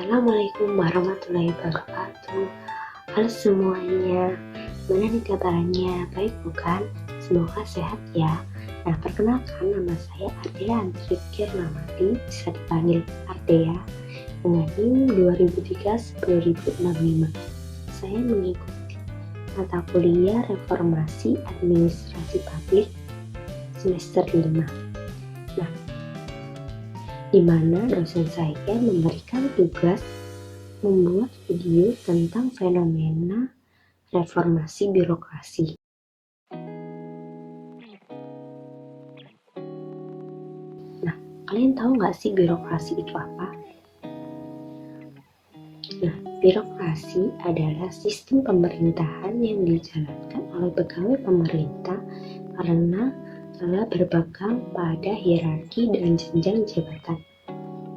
Assalamualaikum warahmatullahi wabarakatuh. Halo semuanya, gimana nih kabarnya? Baik bukan? Semoga sehat ya. Nah, perkenalkan nama saya Ardea Antri Kirnawati, bisa dipanggil Ardea, dengan NIM 2003-10065. Saya mengikuti mata kuliah Reformasi Administrasi Publik semester 5. Nah, di mana dosen saya memberikan tugas membuat video tentang fenomena reformasi birokrasi. Nah, kalian tahu nggak sih birokrasi itu apa? Nah, birokrasi adalah sistem pemerintahan yang dijalankan oleh pegawai pemerintah karena telah berpegang pada hierarki dan jenjang jabatan.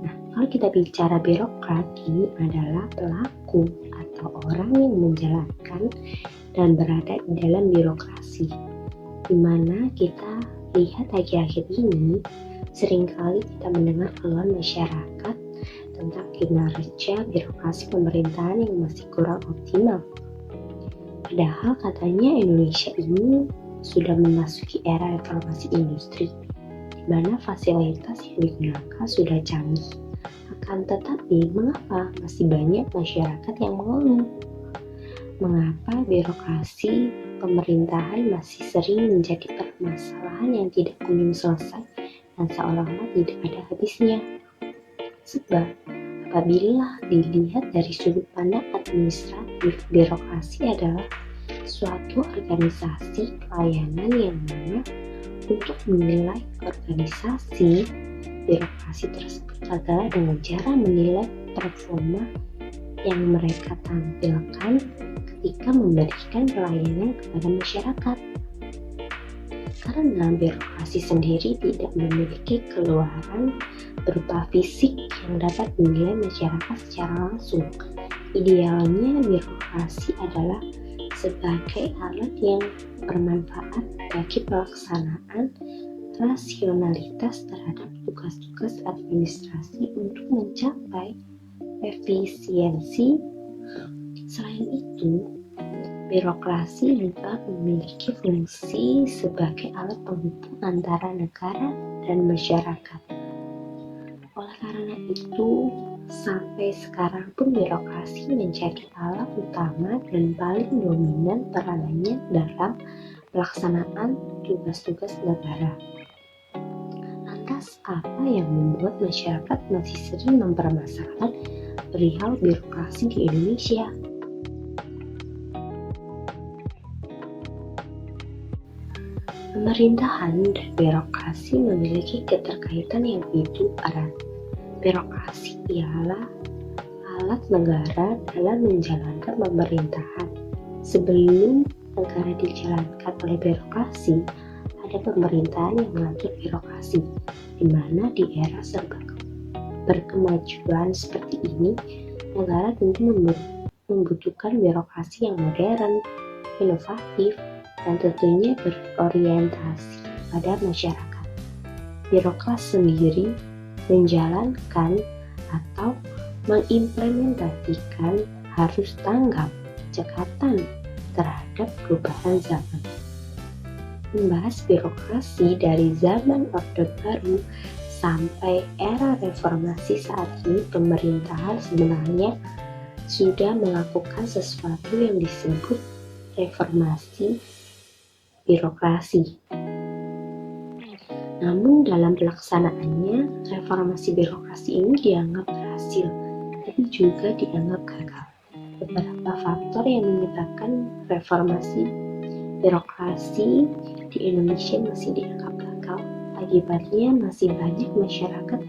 Nah, kalau kita bicara birokrat, ini adalah pelaku atau orang yang menjalankan dan berada di dalam birokrasi, di mana kita lihat akhir-akhir ini seringkali kita mendengar keluhan masyarakat tentang kinerja birokrasi pemerintahan yang masih kurang optimal. Padahal katanya Indonesia ini sudah memasuki era reformasi industri, di mana fasilitas yang digunakan sudah canggih. Akan tetapi, mengapa masih banyak masyarakat yang mengeluh? Mengapa birokrasi pemerintahan masih sering menjadi permasalahan yang tidak kunjung selesai dan seolah-olah tidak ada habisnya? Sebab, apabila dilihat dari sudut pandang administratif, birokrasi adalah suatu organisasi pelayanan yang mana untuk menilai organisasi birokrasi tersebut adalah dengan cara menilai performa yang mereka tampilkan ketika memberikan pelayanan kepada masyarakat. Karena birokrasi sendiri tidak memiliki keluaran berupa fisik yang dapat menilai masyarakat secara langsung. Idealnya birokrasi adalah sebagai alat yang bermanfaat bagi pelaksanaan rasionalitas terhadap tugas-tugas administrasi untuk mencapai efisiensi. Selain itu, birokrasi juga memiliki fungsi sebagai alat penghubung antara negara dan masyarakat. Oleh karena itu, sampai sekarang pun birokrasi menjadi alat utama dan paling dominan peranannya dalam pelaksanaan tugas-tugas negara. Lantas, apa yang membuat masyarakat masih sering mempermasalahkan perihal birokrasi di Indonesia? Pemerintahan dan birokrasi memiliki keterkaitan yang begitu erat. Birokrasi ialah alat negara dalam menjalankan pemerintahan. Sebelum negara dijalankan oleh birokrasi, ada pemerintahan yang mengatur birokrasi, di mana di era serba berkemajuan seperti ini, negara tentu membutuhkan birokrasi yang modern, inovatif, dan tentunya berorientasi pada masyarakat. Birokrat sendiri menjalankan atau mengimplementasikan harus tanggap cekatan terhadap perubahan zaman. Membahas birokrasi dari zaman Orde Baru sampai era reformasi saat ini, pemerintahan sebenarnya sudah melakukan sesuatu yang disebut reformasi birokrasi. Namun dalam pelaksanaannya, reformasi birokrasi ini dianggap berhasil, tapi juga dianggap gagal. Beberapa faktor yang menyebabkan reformasi birokrasi di Indonesia masih dianggap gagal. Akibatnya masih banyak masyarakat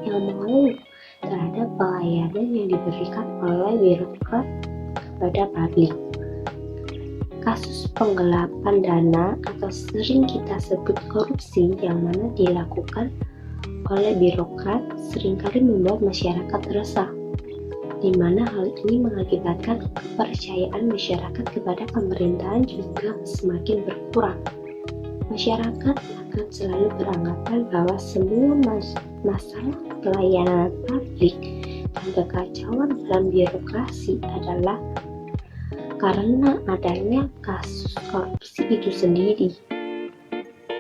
yang mengeluh terhadap pelayanan yang diberikan oleh birokrat kepada publik. Kasus penggelapan dana atau sering kita sebut korupsi yang mana dilakukan oleh birokrat seringkali membuat masyarakat resah, di mana hal ini mengakibatkan kepercayaan masyarakat kepada pemerintahan juga semakin berkurang. Masyarakat akan selalu beranggapan bahwa semua masalah pelayanan publik dan kekacauan dalam birokrasi adalah karena adanya kasus korupsi itu sendiri.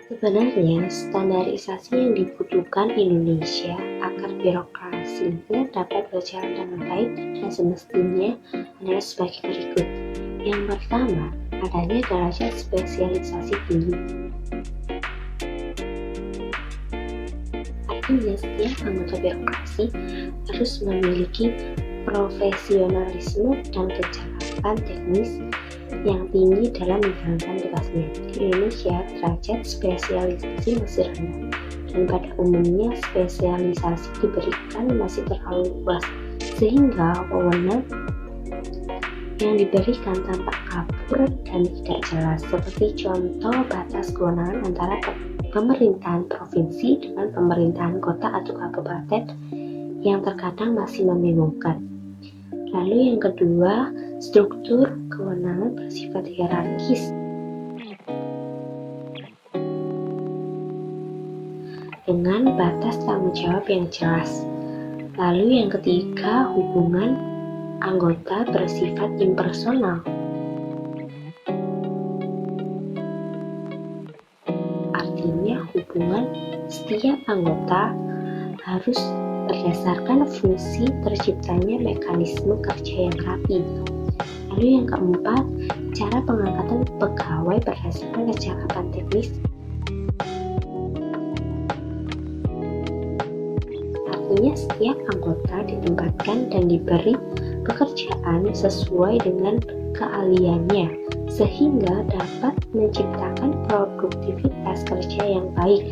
Sebenarnya, standarisasi yang dibutuhkan Indonesia agar birokrasinya dapat berjalan dengan baik dan semestinya adalah sebagai berikut. Yang pertama, adanya derajat spesialisasi tinggi. Artinya, setiap anggota birokrasi harus memiliki profesionalisme dan kecakapan teknis yang tinggi dalam menjalankan tugasnya. Di Indonesia, derajat spesialisasi masih rendah, dan pada umumnya spesialisasi diberikan masih terlalu luas, sehingga wewenang yang diberikan tampak kabur dan tidak jelas, seperti contoh batas kewenangan antara pemerintahan provinsi dengan pemerintahan kota atau kabupaten yang terkadang masih membingungkan. Lalu yang kedua, struktur kewenangan bersifat hierarkis dengan batas tanggung jawab yang jelas. Lalu yang ketiga, hubungan anggota bersifat impersonal. Artinya hubungan setiap anggota harus berdasarkan fungsi terciptanya mekanisme kerja yang rapi. Lalu yang keempat, cara pengangkatan pegawai berdasarkan kecakapan teknis. Artinya setiap anggota ditempatkan dan diberi pekerjaan sesuai dengan keahliannya, sehingga dapat menciptakan produktivitas kerja yang baik,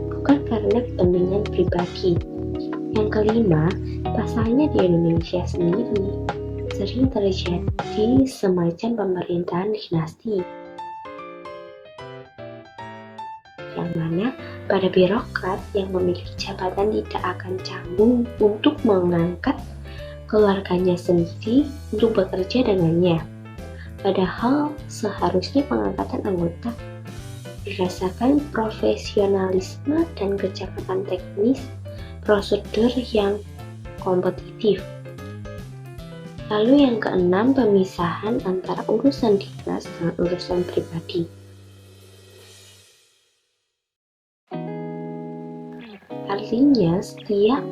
bukan karena kepentingan pribadi. Yang kelima, pasalnya di Indonesia sendiri sering terjadi semacam pemerintahan dinasti, yang mana pada birokrat yang memiliki jabatan tidak akan canggung untuk mengangkat keluarganya sendiri untuk bekerja dengannya. Padahal seharusnya pengangkatan anggota berdasarkan profesionalisme dan kecakapan teknis, prosedur yang kompetitif. Lalu yang keenam, pemisahan antara urusan dinas dengan urusan pribadi. Artinya setiap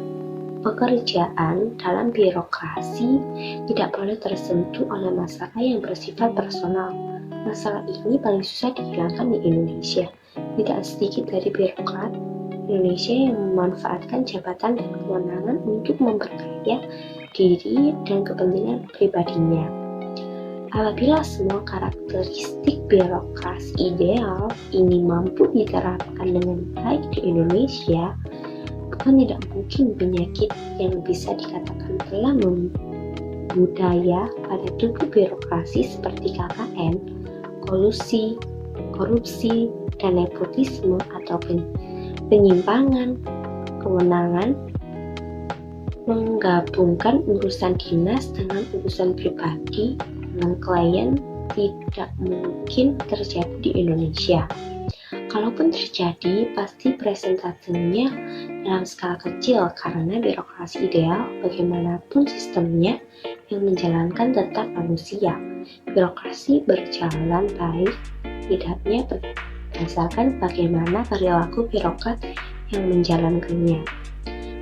pekerjaan dalam birokrasi tidak boleh tersentuh oleh masalah yang bersifat personal. Masalah ini paling susah dihilangkan di Indonesia. Tidak sedikit dari birokrat Indonesia yang memanfaatkan jabatan dan kewenangan untuk memperkaya diri dan kepentingan pribadinya. Apabila semua karakteristik birokrasi ideal ini mampu diterapkan dengan baik di Indonesia, bukan tidak mungkin penyakit yang bisa dikatakan telah membudaya pada tubuh birokrasi seperti KKN, kolusi, korupsi, dan nepotisme atau penyimpangan kewenangan, menggabungkan urusan dinas dengan urusan pribadi dengan klien tidak mungkin terjadi di Indonesia. Kalaupun terjadi, pasti presentasenya dalam skala kecil karena birokrasi ideal bagaimanapun sistemnya yang menjalankan tetap manusia. Birokrasi berjalan baik tidaknya berdasarkan bagaimana perilaku birokrat yang menjalankannya.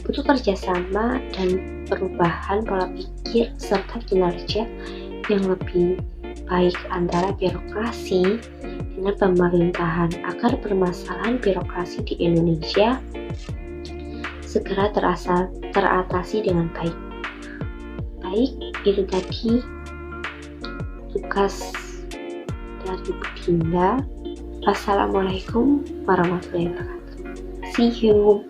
Butuh kerjasama dan perubahan pola pikir serta kinerja yang lebih baik antara birokrasi dengan pemerintahan agar permasalahan birokrasi di Indonesia segera teratasi dengan baik. Baik, itu tadi tugas dari Bu Dinda. Wassalamualaikum warahmatullahi wabarakatuh. See you.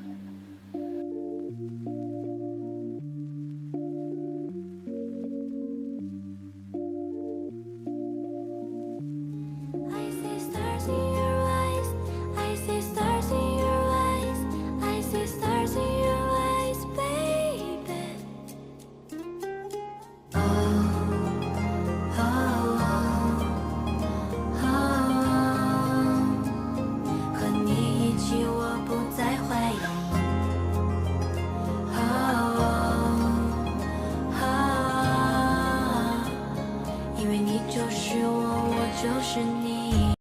就是我，我就是你。